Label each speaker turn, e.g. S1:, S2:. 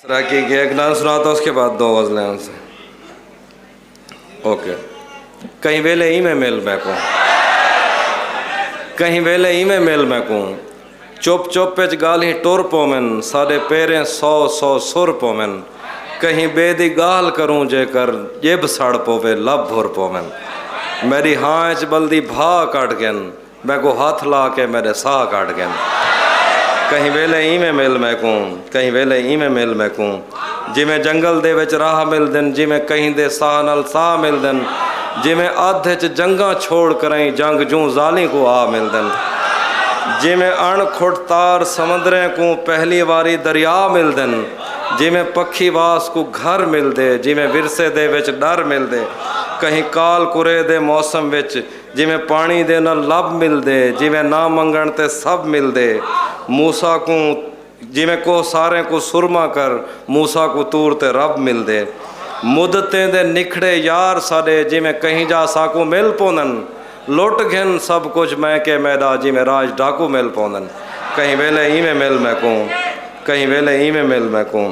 S1: सराकी की एक नाम सुनाता उसके बाद दो गज़लें उनसे। ओके। कहीं वेले ही में मेल मैकूँ, कहीं वेले ही में मेल मैकूँ, चुप चुप पिच गाली टुर पोमन, साढ़े पेरें सौ सौ सुर पोमन, कहीं बेदी गाल करूँ जेकर जिब सड़ पोवे लब भुर पोमन, मेरी हाँच बल्दी भा कट गन, मैं को हाथ ला के मेरे साह काट गन। कहीं वेले ही में मेल मैकूँ, कहीं वेले ही में मेल मैकूँ, जिमें जंगल दे विच राह मिलदन, जिमें कहीं दे साह नाल साह मिलदन, जिमें आधे च जंगा छोड़ करें जंग जूं जाली को आ मिलदन, जिमें अण खुटतार समंदरें को पहली वारी दरिया मिलदन, जिमें पक्षी वास को घर मिलदे, जिमें विरसे दे विच डर मिलदे, कहीं काल कुरे दे मौसम विच जिमें पानी दे न लब मिलदे, जिमें ना मंगण ते सब मिलदे, मूसा को जिमें को सारे को सुरमा कर मूसा को तूर ते रब मिलदे, मुदतें दे निखड़े यार साडे जिमें कहीं जा साकू मिल पोंदन, लुट घिन सब कुछ मैं के मैदा जिमें राज डाकू मिल पोंदन। कहीं वेले ही में मिल मैकूँ, कहीं वेले ही में मिल मैकूँ।